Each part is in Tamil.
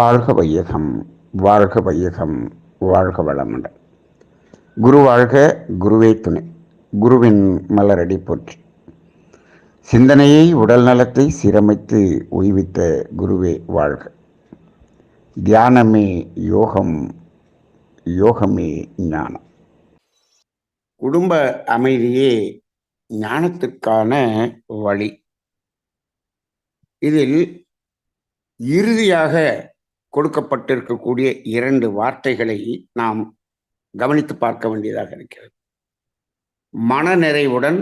வாழ்க வையகம், வாழ்க வையகம், வாழ்க வளமுடன். குரு வாழ்க, குருவே துணை. குருவின் மலரடி போற்றி. சிந்தனையை உடல் நலத்தை சீரமைத்து உய்வித்த குருவே வாழ்க. தியானமே யோகம், யோகமே ஞானம். குடும்ப அமைதியே ஞானத்திற்கான வழி. இதில் இறுதியாக கொடுக்கப்பட்டிருக்கக்கூடிய 2 வார்த்தைகளை நாம் கவனித்து பார்க்க வேண்டியதாக இருக்கிறது. மன நிறைவுடன்,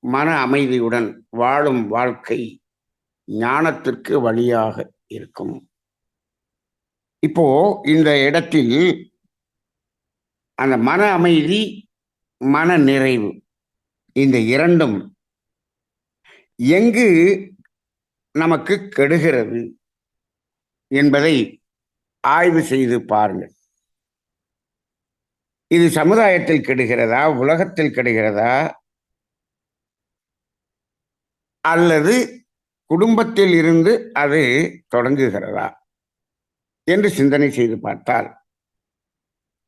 மன அமைதியுடன் வாழும் வாழ்க்கை ஞானத்திற்கு வழியாக இருக்கும். இப்போ இந்த இடத்தில் அந்த மன அமைதி, மன நிறைவு, இந்த 2ம் எங்கு நமக்கு கெடுகிறது என்பதை ஆய்வு செய்து பாருங்கள். இது சமுதாயத்தில் கெடுகிறதா, உலகத்தில் கெடுகிறதா, அல்லது குடும்பத்தில் இருந்து அது தொடங்குகிறதா என்று சிந்தனை செய்து பார்த்தால்,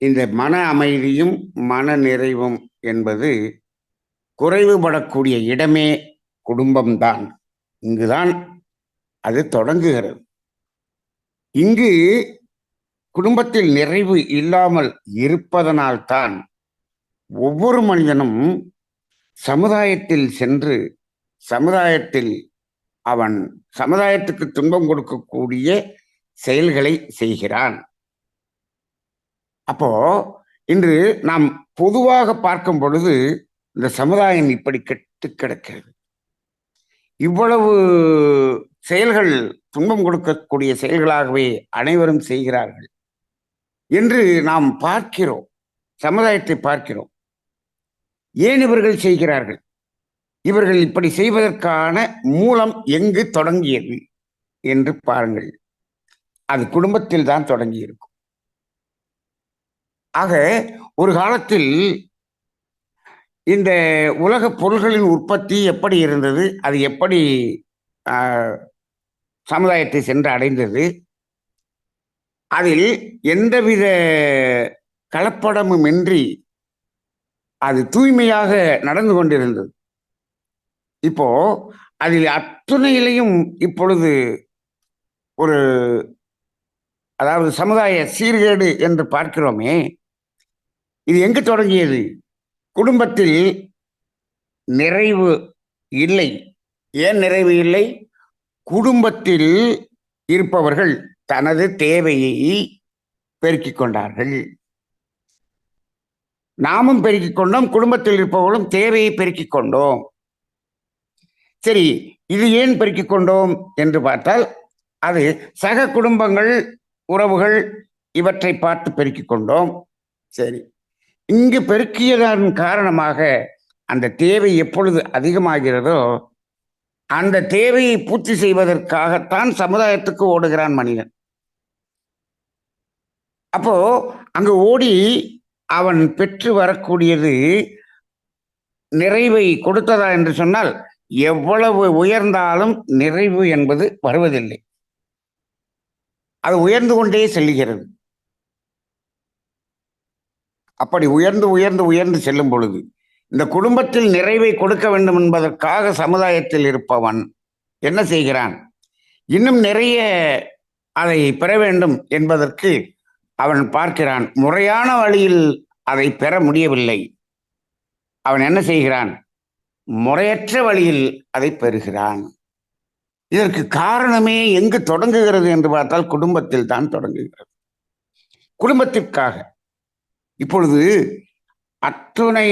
இந்த மன அமைதியும் மன நிறைவும் என்பது குறைவுபடக்கூடிய இடமே குடும்பம்தான். இங்குதான் அது தொடங்குகிறது. இங்கு குடும்பத்தில் நிறைவு இல்லாமல் இருப்பதனால்தான் ஒவ்வொரு மனிதனும் சமுதாயத்தில் சென்று அவன் சமுதாயத்துக்கு துன்பம் கொடுக்கக்கூடிய செயல்களை செய்கிறான். அப்போ இன்று நாம் பொதுவாக பார்க்கும் பொழுது இந்த சமுதாயம் இப்படி கெட்டு கிடக்கிறது. இவ்வளவு செயல்கள் துன்பம் கொடுக்கக்கூடிய செயல்களாகவே அனைவரும் செய்கிறார்கள் என்று நாம் பார்க்கிறோம். சமுதாயத்தை பார்க்கிறோம். ஏன் இவர்கள் செய்கிறார்கள்? இவர்கள் இப்படி செய்வதற்கான மூலம் எங்கு தொடங்கியது என்று பாருங்கள். அது குடும்பத்தில் தான் தொடங்கி இருக்கும். ஆக ஒரு காலத்தில் இந்த உலக பொருள்களின் உற்பத்தி எப்படி இருந்தது, அது எப்படி சமுதாயத்தை சென்று அடைந்தது, அதில் எந்தவித கலப்படமும் இன்றி அது தூய்மையாக நடந்து கொண்டிருந்தது. இப்போ அதில் அத்துணையிலையும் இப்பொழுது ஒரு அதாவது சமுதாய சீர்கேடு என்று பார்க்கிறோமே, இது எங்கு தொடங்கியது? குடும்பத்தில் நிறைவு இல்லை. ஏன் நிறைவு இல்லை? குடும்பத்தில் இருப்பவர்கள் தனது தேவையை பெருக்கிக் கொண்டார்கள். நாமும் பெருக்கிக் கொண்டோம், குடும்பத்தில் இருப்பவர்களும் தேவையை பெருக்கிக் கொண்டோம். சரி, இது ஏன் பெருக்கிக் கொண்டோம் என்று பார்த்தால், அது சக குடும்பங்கள், உறவுகள் இவற்றை பார்த்து பெருக்கிக் கொண்டோம். சரி, இங்கு பெருக்கியதன் காரணமாக அந்த தேவை எப்பொழுது அதிகமாகிறதோ அந்த தேவையை பூர்த்தி செய்வதற்காகத்தான் சமுதாயத்துக்கு ஓடுகிறான் மனிதன். அப்போ அங்கு ஓடி அவன் பெற்று வரக்கூடியது நிறைவை கொடுத்ததா என்று சொன்னால், எவ்வளவு உயர்ந்தாலும் நிறைவு என்பது வருவதில்லை. அது உயர்ந்து கொண்டே செல்லுகிறது. அப்படி உயர்ந்து உயர்ந்து உயர்ந்து செல்லும் பொழுது இந்த குடும்பத்தில் நிறைவை கொடுக்க வேண்டும் என்பதற்காக சமுதாயத்தில் இருப்பவன் என்ன செய்கிறான்? இன்னும் நிறைய அதை பெற வேண்டும் என்பதற்கு அவன் பார்க்கிறான். முறையான வழியில் அதை பெற முடியவில்லை. அவன் என்ன செய்கிறான்? முறையற்ற வழியில் அதை பெறுகிறான். இதற்கு காரணமே எங்கு தொடங்குகிறது என்று பார்த்தால் குடும்பத்தில் தான் தொடங்குகிறது. குடும்பத்திற்காக இப்பொழுது அத்துணை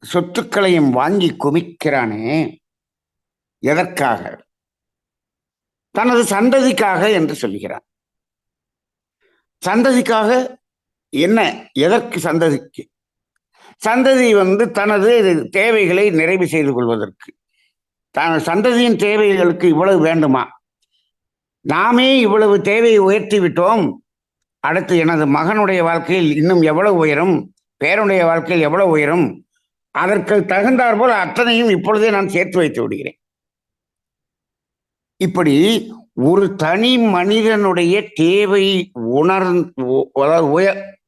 சொத்துக்களையும் வாங்கி குமிக்கிறானே, எதற்காக? தனது சந்ததிக்காக என்று சொல்கிறான். சந்ததிக்காக என்ன? எதற்கு சந்ததிக்கு? சந்ததி தனது தேவைகளை நிறைவு செய்து கொள்வதற்கு. சந்ததியின் தேவைகளுக்கு இவ்வளவு வேண்டுமா? நாமே இவ்வளவு தேவையை உயர்த்தி விட்டோம், அடுத்து எனது மகனுடைய வாழ்க்கையில் இன்னும் எவ்வளவு உயரும், பேருடைய வாழ்க்கையில் எவ்வளவு உயரும், அதற்கு தகுந்தாற்போல் அத்தனையும் இப்பொழுதே நான் சேர்த்து வைத்து விடுகிறேன். இப்படி ஒரு தனி மனிதனுடைய தேவை அதாவது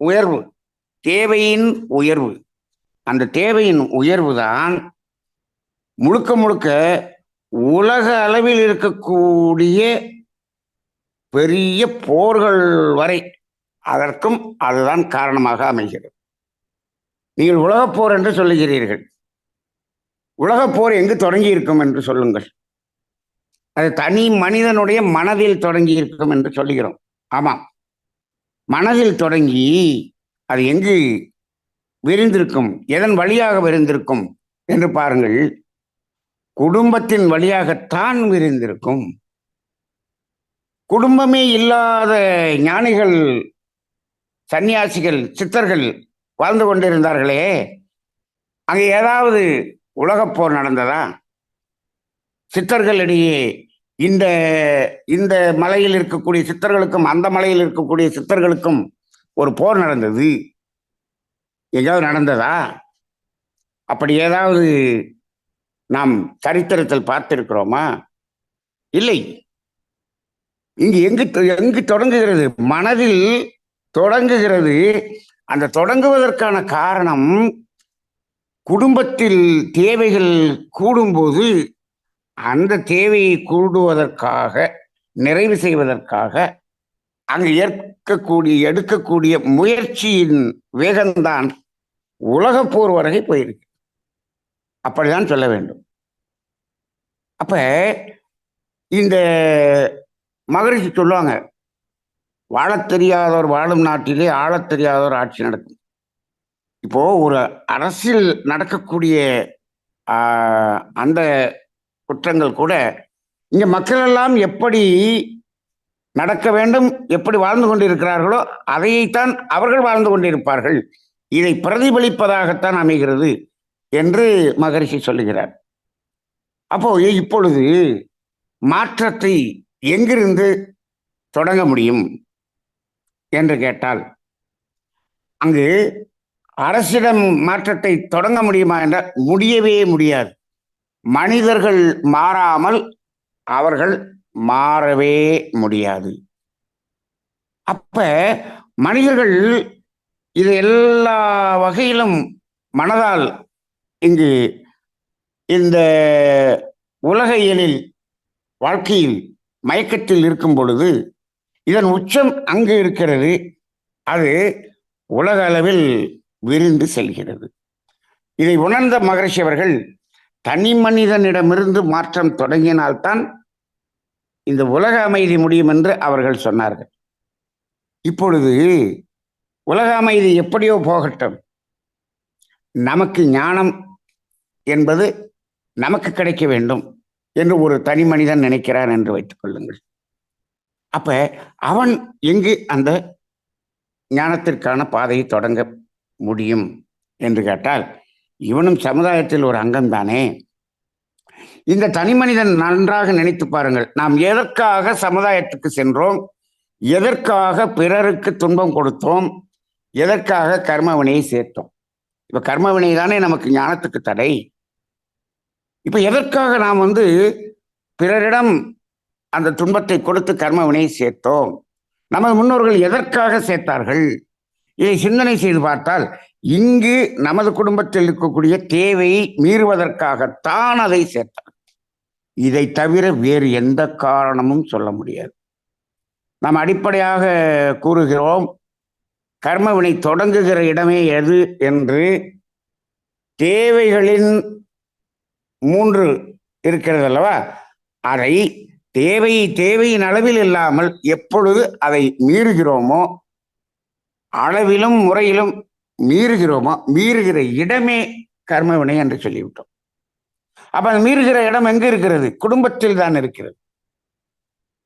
உயர்வு, தேவையின் உயர்வு, அந்த தேவையின் உயர்வு தான் முழுக்க முழுக்க உலக அளவில் இருக்கக்கூடிய பெரிய போர்கள் வரை அதற்கும் அதுதான் காரணமாக அமைகிறது. நீங்கள் உலகப் போர் என்று சொல்லுகிறீர்கள். உலகப் போர் எங்கு தொடங்கி இருக்கும் என்று சொல்லுங்கள். அது தனி மனிதனுடைய மனதில் தொடங்கி இருக்கும் என்று சொல்லுகிறோம். ஆமாம், மனதில் தொடங்கி அது எங்கு விரிந்திருக்கும், எதன் வழியாக விரிந்திருக்கும் என்று பாருங்கள். குடும்பத்தின் வழியாகத்தான் விரிந்திருக்கும். குடும்பமே இல்லாத ஞானிகள், சன்னியாசிகள், சித்தர்கள் வாழ்ந்து கொண்டிருந்தார்களே, அங்கே ஏதாவது உலகப் போர் நடந்ததா? சித்தர்களிடையே இந்த இந்த மலையில் இருக்கக்கூடிய சித்தர்களுக்கும் அந்த மலையில் இருக்கக்கூடிய சித்தர்களுக்கும் ஒரு போர் நடந்தது, எங்கேயாவது நடந்ததா? அப்படி ஏதாவது நாம் சரித்திரத்தில் பார்த்திருக்கிறோமா? இல்லை. இங்கு எங்கு தொடங்குகிறது? மனதில் தொடங்குகிறது. அந்த தொடங்குவதற்கான காரணம், குடும்பத்தில் தேவைகள் கூடும்போது அந்த தேவையை கூடுவதற்காக, நிறைவு செய்வதற்காக அங்கு எடுக்கக்கூடிய முயற்சியின் வேகம்தான் உலகப் போர் வரை போயிருக்கு. அப்படிதான் சொல்ல வேண்டும். அப்ப இந்த மகரிஷி சொல்லுவாங்க, வாழத் தெரியாதவர் வாழும் நாட்டிலே ஆளத் தெரியாதவர் ஆட்சி நடக்கும். இப்போ ஒரு அரசியல் நடக்கக்கூடிய அந்த குற்றங்கள் கூட இங்க மக்கள் எல்லாம் எப்படி நடக்க வேண்டும், எப்படி வாழ்ந்து கொண்டிருக்கிறார்களோ அதைத்தான் அவர்கள் வாழ்ந்து கொண்டிருப்பார்கள். இதை பிரதிபலிப்பதாகத்தான் அமைகிறது என்று மகரிஷி சொல்லுகிறார். அப்போ இப்பொழுது மாற்றத்தை எங்கிருந்து தொடங்க முடியும் என்று கேட்டால், அங்கு அரசிடம் மாற்றத்தை தொடங்க முடியுமா என்றால் முடியவே முடியாது. மனிதர்கள் மாறாமல் அவர்கள் மாறவே முடியாது. அப்ப மனிதர்கள் இது எல்லா வகையிலும் மனதால் இங்கு இந்த உலக இயலில் வாழ்க்கையில் மயக்கத்தில் இருக்கும் பொழுது இதன் உச்சம் அங்கு இருக்கிறது. அது உலக அளவில் விரிந்து செல்கிறது. இதை உணர்ந்த மகரிஷி அவர்கள் தனி மனிதனிடமிருந்து மாற்றம் தொடங்கினால்தான் இந்த உலக அமைதி முடியும் என்று அவர்கள் சொன்னார்கள். இப்பொழுது உலக அமைதி எப்படியோ போகட்டும், நமக்கு ஞானம் என்பது நமக்கு கிடைக்க வேண்டும் என்று ஒரு தனி மனிதன் நினைக்கிறான் என்று வைத்துக் கொள்ளுங்கள். அப்ப அவன் எங்கு அந்த ஞானத்திற்கான பாதையை தொடங்க முடியும் என்று கேட்டால், இவனும் சமுதாயத்தில் ஒரு அங்கம் தானே. இந்த தனி மனிதன் நன்றாக நினைத்து பாருங்கள். நாம் எதற்காக சமுதாயத்துக்கு சென்றோம், எதற்காக பிறருக்கு துன்பம் கொடுத்தோம், எதற்காக கர்மவினையை சேர்த்தோம்? இப்ப கர்மவினை தானே நமக்கு ஞானத்துக்கு தடை. இப்ப எதற்காக நாம் பிறரிடம் அந்த துன்பத்தை கொடுத்து கர்மவினையை சேர்த்தோம்? நமது முன்னோர்கள் எதற்காக சேர்த்தார்கள்? இதை சிந்தனை செய்து பார்த்தால், இங்கு நமது குடும்பத்தில் இருக்கக்கூடிய தேவையை மீறுவதற்காகத்தான் அதை சேர்த்தார். இதை தவிர வேறு எந்த காரணமும் சொல்ல முடியாது. நாம் அடிப்படையாக கூறுகிறோம், கர்மவினை தொடங்குகிற இடமே எது என்று. தேவைகளின் 3 இருக்கிறது அல்லவா? அதை தேவையின் அளவில் இல்லாமல் எப்பொழுது அதை மீறுகிறோமோ, அளவிலும் முறையிலும் மீறுகிறோமோ, மீறுகிற இடமே கர்மவினை என்று சொல்லிவிட்டோம். அப்ப அது மீறுகிற இடம் எங்க இருக்கிறது? குடும்பத்தில் தான் இருக்கிறது.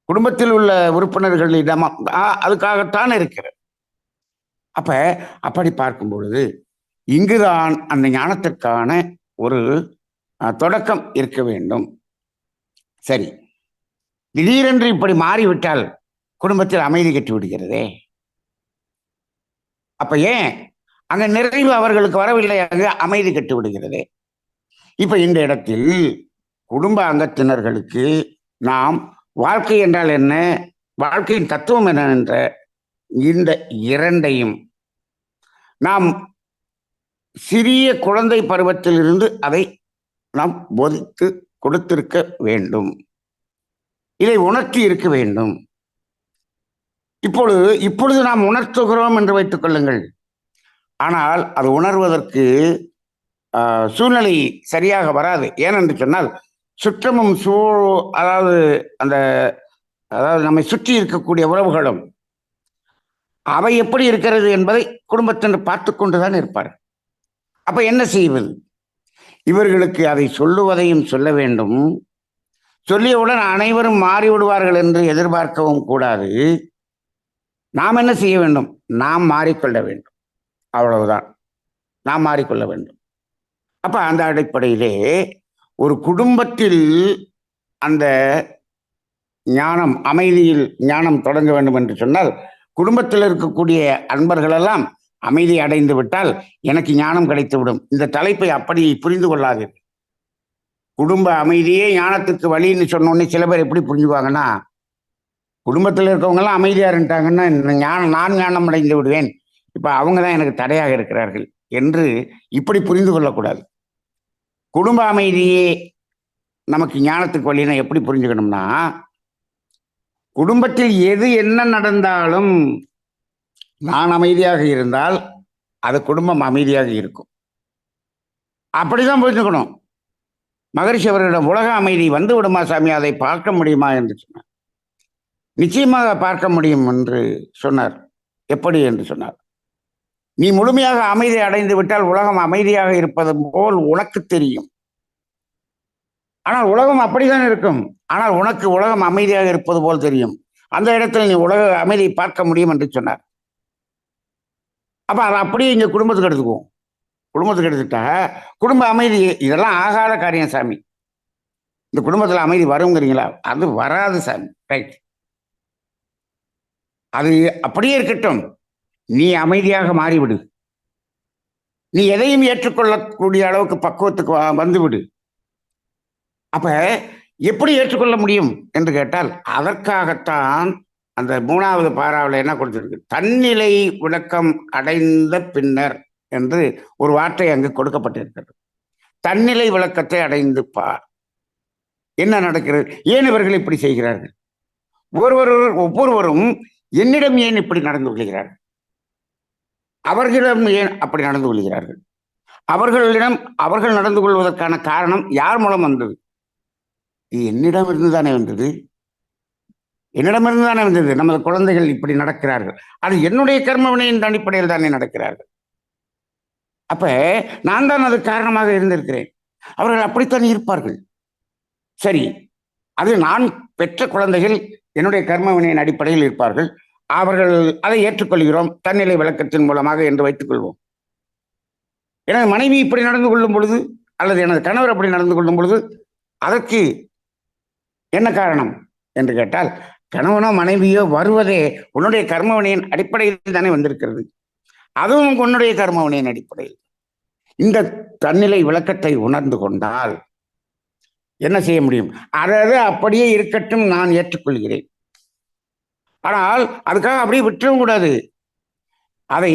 குடும்பத்தில் உள்ள உறுப்பினர்களிடம் அதுக்காகத்தான் இருக்கிறது. அப்ப அப்படி பார்க்கும் பொழுது இங்குதான் அந்த ஞானத்திற்கான ஒரு தொடக்கம் இருக்க வேண்டும். சரி, திடீரென்று இப்படி மாறிவிட்டால் குடும்பத்தில் அமைதி கட்டி விடுகிறதே. அப்ப ஏன் அங்க நிறைவு அவர்களுக்கு வரவில்லை, அங்கு அமைதி கட்டி விடுகிறதே. இப்ப இந்த இடத்தில் குடும்ப அங்கத்தினர்களுக்கு நாம் வாழ்க்கை என்றால் என்ன, வாழ்க்கையின் தத்துவம் என்ன என்ற இந்த இரண்டையும் நாம் சிறிய குழந்தை பருவத்திலிருந்து அதை நாம் போதித்து கொடுத்திருக்க வேண்டும். இதை உணர்த்தி இருக்க வேண்டும். இப்பொழுது நாம் உணர்த்துகிறோம் என்று வைத்துக் கொள்ளுங்கள். ஆனால் அது உணர்வதற்கு சூழ்நிலை சரியாக வராது. ஏனென்று சொன்னால் சுற்றமும் அதாவது அதாவது நம்மை சுற்றி இருக்கக்கூடிய உறவுகளும் அவை எப்படி இருக்கிறது என்பதை குடும்பத்தினர் பார்த்து கொண்டுதான் இருப்பார். அப்ப என்ன செய்வது? இவர்களுக்கு அதை சொல்லுவதையும் சொல்ல வேண்டும். சொல்லியவுடன் அனைவரும் மாறிவிடுவார்கள் என்று எதிர்பார்க்கவும் கூடாது. நாம் என்ன செய்ய வேண்டும்? நாம் மாறிக்கொள்ள வேண்டும். அவ்வளவுதான். நாம் மாறிக்கொள்ள வேண்டும். அப்ப அந்த அடிப்படையிலே ஒரு குடும்பத்தில் அந்த ஞானம், அமைதியில் ஞானம் தொடங்க வேண்டும் என்று சொன்னால், குடும்பத்தில் இருக்கக்கூடிய அன்பர்கள் எல்லாம் அமைதி அடைந்து விட்டால் எனக்கு ஞானம் கிடைத்துவிடும். இந்த தலைப்பை அப்படி புரிந்து கொள்ளாதீர்கள். குடும்ப அமைதியே ஞானத்துக்கு வழின்னு சொன்னோடனே சில பேர் எப்படி புரிஞ்சுக்குவாங்கன்னா, குடும்பத்தில் இருக்கவங்க எல்லாம் அமைதியா இருந்துட்டாங்கன்னா நான் ஞானம் அடைந்து விடுவேன், இப்ப அவங்க தான் எனக்கு தடையாக இருக்கிறார்கள் என்று இப்படி புரிந்து கொள்ளக்கூடாது. குடும்ப அமைதியே நமக்கு ஞானத்துக்கு வழின்னா எப்படி புரிஞ்சுக்கணும்னா, குடும்பத்தில் எது என்ன நடந்தாலும் நான் அமைதியாக இருந்தால் அது குடும்பம் அமைதியாக இருக்கும். அப்படிதான் புரிஞ்சுக்கணும். மகரிஷி அவர்களிடம் உலக அமைதி வந்து விடுமா சாமி, அதை பார்க்க முடியுமா என்று சொன்னார். நிச்சயமாக பார்க்க முடியும் என்று சொன்னார். எப்படி என்று சொன்னார், நீ முழுமையாக அமைதி அடைந்து விட்டால் உலகம் அமைதியாக இருப்பது போல் உனக்கு தெரியும். ஆனால் உலகம் அப்படித்தான் இருக்கும். ஆனால் உனக்கு உலகம் அமைதியாக இருப்பது போல் தெரியும். அந்த இடத்துல நீ உலக அமைதியை பார்க்க முடியும் என்று சொன்னார். அப்ப அதை அப்படியே இங்க குடும்பத்துக்கு எடுத்துக்குவோம். குடும்பத்துக்கு எடுத்துட்டா குடும்ப அமைதி இதெல்லாம் ஆகாத காரியம் சாமி. இந்த குடும்பத்துல அமைதி வருங்கிறீங்களா? அது வராது சாமி. ரைட், அது அப்படியே இருக்கட்டும். நீ அமைதியாக மாறிவிடு. நீ எதையும் ஏற்றுக்கொள்ளக்கூடிய அளவுக்கு பக்குவத்துக்கு வந்துவிடு. அப்ப எப்படி ஏற்றுக்கொள்ள முடியும் என்று கேட்டால், அதற்காகத்தான் அந்த 3வது பாராவில் என்ன கொடுத்திருக்கு, தன்னிலை விளக்கம் அடைந்த பின்னர் என்று ஒரு வார்த்தை அங்கு கொடுக்கப்பட்டிருக்கிறது. தன்னிலை விளக்கத்தை அடைந்து பார். என்ன நடக்கிறது? ஏன் இவர்கள் இப்படி செய்கிறார்கள்? ஒவ்வொருவரும் என்னிடம் ஏன் இப்படி நடந்து கொள்கிறார்கள்? அவர்களிடம் ஏன் அப்படி நடந்து கொள்கிறார்கள்? அவர்கள் நடந்து கொள்வதற்கான காரணம் யார் மூலம் வந்தது? என்னிடம் இருந்துதானே வந்தது. நமது குழந்தைகள் இப்படி நடக்கிறார்கள். அது என்னுடைய கர்மவினையின் அடிப்படையில் தானே நடக்கிறார்கள். அப்ப நான் தான் அது காரணமாக இருந்திருக்கிறேன். அவர்கள் அப்படித்தான் இருப்பார்கள். சரி, அது நான் பெற்ற குழந்தைகள் என்னுடைய கர்மவினையின் அடிப்படையில் இருப்பார்கள். அவர்கள் அதை ஏற்றுக்கொள்கிறோம் தன்னிலை விளக்கத்தின் மூலமாக என்று வைத்துக் கொள்வோம். எனது மனைவி இப்படி நடந்து கொள்ளும் பொழுது, அல்லது எனது கணவர் அப்படி நடந்து கொள்ளும் பொழுது அதற்கு என்ன காரணம் என்று கேட்டால், கணவனோ மனைவியோ வருவதே உன்னுடைய கர்மவினையின் அடிப்படையில் தானே வந்திருக்கிறது. அதுவும் உன்னுடைய கர்மவினையின் அடிப்படையில். இந்த தன்னிலை விளக்கத்தை உணர்ந்து கொண்டால் என்ன செய்ய முடியும்? அதாவது அப்படியே இருக்கட்டும், நான் ஏற்றுக்கொள்கிறேன். ஆனால் அதுக்காக அப்படியே விட்டுறவும் கூடாது. அதை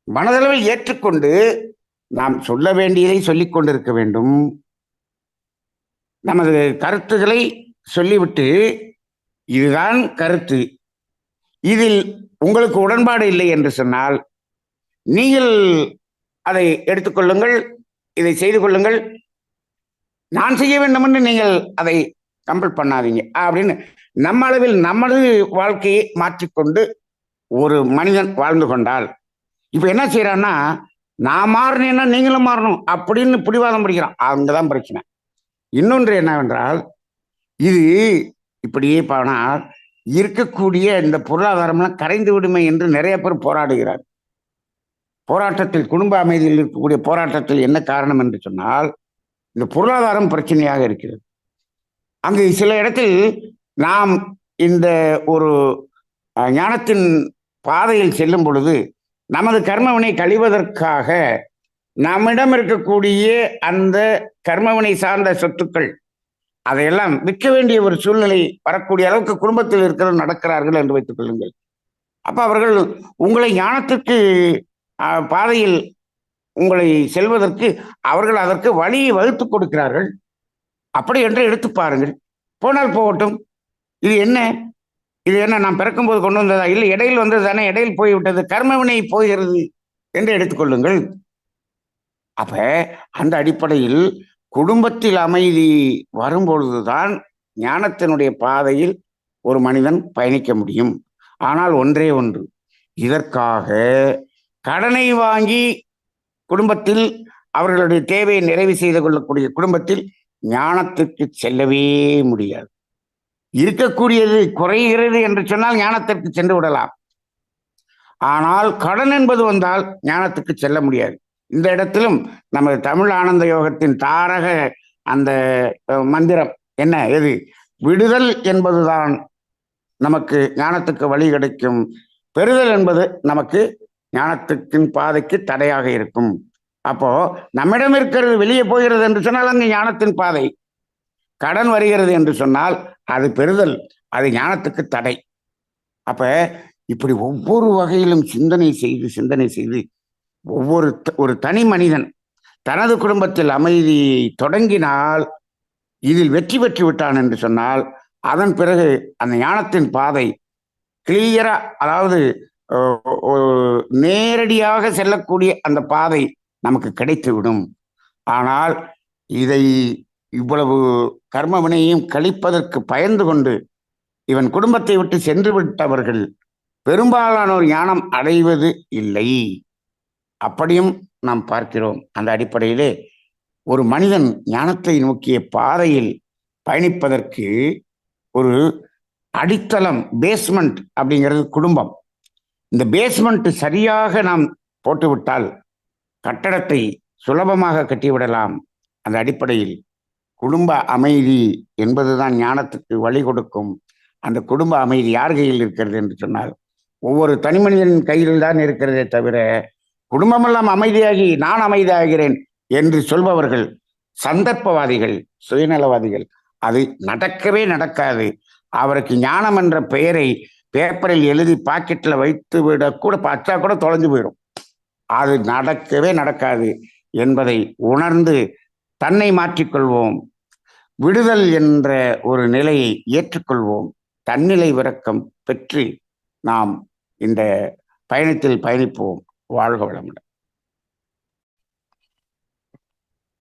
மனதளவில் ஏற்றுக்கொண்டு நாம் சொல்ல வேண்டியதை சொல்லிக் கொண்டிருக்க வேண்டும். நமது கருத்துக்களை சொல்லிவிட்டு, இதுதான் கருத்து, இதில் உங்களுக்கு உடன்பாடு இல்லை என்று சொன்னால் நீங்கள் அதை எடுத்துக்கொள்ளுங்கள், இதை செய்து கொள்ளுங்கள், நான் செய்ய வேண்டும் என்று நீங்கள் அதை கம்பல் பண்ணாதீங்க அப்படின்னு நம்ம அளவில் நமது வாழ்க்கையை மாற்றிக்கொண்டு ஒரு மனிதன் வாழ்ந்து கொண்டால், இப்ப என்ன செய்யறான்னா, நான் மாறினேன்னா நீங்களும் மாறணும் அப்படின்னு பிடிவாதம் பிடிக்கிறான். அங்கதான் பிரச்சனை. இன்னொன்று என்னவென்றால், இது இப்படியே போனால் இருக்கக்கூடிய இந்த பொருளாதாரம்லாம் கரைந்து விடுமை என்று நிறைய பேர் போராடுகிறார். போராட்டத்தில், குடும்ப அமைதியில் இருக்கக்கூடிய போராட்டத்தில் என்ன காரணம் என்று சொன்னால், இந்த பொருளாதாரம் பிரச்சனையாக இருக்கிறது. அங்கு சில இடத்தில் நாம் இந்த ஒரு ஞானத்தின் பாதையில் செல்லும் பொழுது நமது கர்மவினை கழிவதற்காக நம்மிடம் இருக்கக்கூடிய அந்த கர்மவினை சார்ந்த சொத்துக்கள் அதையெல்லாம் விற்க வேண்டிய ஒரு சூழ்நிலை வரக்கூடிய அளவுக்கு குடும்பத்தில் இருக்கிற நடக்கிறார்கள் என்று வைத்துக் கொள்ளுங்கள். அப்ப அவர்கள் உங்களை ஞானத்திற்கு பாதையில் உங்களை செல்வதற்கு அவர்கள் அதற்கு வழியை வகுத்துக் கொடுக்கிறார்கள். அப்படி என்று எடுத்து பாருங்கள். போனால் போகட்டும். இது என்ன இது என்ன நாம் பிறக்கும்போது கொண்டு வந்ததா? இல்லை, இடையில் வந்தது தானே, இடையில் போய்விட்டது, கர்மவினை போகிறது என்று எடுத்துக்கொள்ளுங்கள். அப்ப அந்த அடிப்படையில் குடும்பத்தில் அமைதி வரும்பொழுதுதான் ஞானத்தினுடைய பாதையில் ஒரு மனிதன் பயணிக்க முடியும். ஆனால் ஒன்றே ஒன்று, இதற்காக கடனை வாங்கி குடும்பத்தில் அவர்களுடைய தேவையை நிறைவு செய்து கொள்ளக்கூடிய குடும்பத்தில் ஞானத்திற்கு செல்லவே முடியாது. இருக்கக்கூடியது குறைகிறது என்று சொன்னால் ஞானத்திற்கு சென்று விடலாம். ஆனால் கடன் என்பது வந்தால் ஞானத்துக்கு செல்ல முடியாது. இந்த இடத்திலும் நமது தமிழ் ஆனந்த யோகத்தின் தாரக அந்த மந்திரம் என்ன? எது? விடுதல் என்பதுதான் நமக்கு ஞானத்துக்கு வழி கிடைக்கும். பெறுதல் என்பது நமக்கு ஞானத்துக்கின் பாதைக்கு தடையாக இருக்கும். அப்போ நம்மிடம் இருக்கிறது வெளியே போகிறது என்று சொன்னால் அங்கு ஞானத்தின் பாதை. கடன் வருகிறது என்று சொன்னால் அது பெறுதல், அது ஞானத்துக்கு தடை. அப்ப இப்படி ஒவ்வொரு வகையிலும் சிந்தனை செய்து ஒரு தனி மனிதன் தனது குடும்பத்தில் அமைதி தொடங்கினால், இதில் வெற்றி பெற்று விட்டான் என்று சொன்னால், அதன் பிறகு அந்த ஞானத்தின் பாதை கிளியரா, அதாவது நேரடியாக செல்லக்கூடிய அந்த பாதை நமக்கு கிடைத்துவிடும். ஆனால் இதை இவ்வளவு கர்ம வினையையும் கழிப்பதற்கு பயந்து கொண்டு இவன் குடும்பத்தை விட்டு சென்று விட்டவர்கள் பெரும்பாலானோர் ஞானம் அடைவது இல்லை. அப்படியும் நாம் பார்க்கிறோம். அந்த அடிப்படையிலே ஒரு மனிதன் ஞானத்தை நோக்கிய பாதையில் பயணிப்பதற்கு ஒரு அடித்தளம், பேஸ்மெண்ட் அப்படிங்கிறது குடும்பம். இந்த பேஸ்மெண்ட் சரியாக நாம் போட்டுவிட்டால் கட்டடத்தை சுலபமாக கட்டிவிடலாம். அந்த அடிப்படையில் குடும்ப அமைதி என்பதுதான் ஞானத்துக்கு வழி கொடுக்கும். அந்த குடும்ப அமைதி யார் கையில் இருக்கிறது என்று சொன்னால் ஒவ்வொரு தனி மனிதனின் கையில் தான் இருக்கிறதே தவிர, குடும்பமெல்லாம் அமைதியாகி நான் அமைதியாகிறேன் என்று சொல்பவர்கள் சந்தர்ப்பவாதிகள், சுயநலவாதிகள். அது நடக்கவே நடக்காது. அவருக்கு ஞானம் என்ற பெயரை பேப்பரில் எழுதி பாக்கெட்டில் வைத்து விட கூட பச்சா கூட தொலைஞ்சு போயிடும். அது நடக்கவே நடக்காது என்பதை உணர்ந்து தன்னை மாற்றிக்கொள்வோம். விடுதல் என்ற ஒரு நிலையை ஏற்றுக்கொள்வோம். தன்னிலை விரக்கம் பெற்று நாம் இந்த பயணத்தில் பயணிப்போம். வாழ்க வளமுடன்.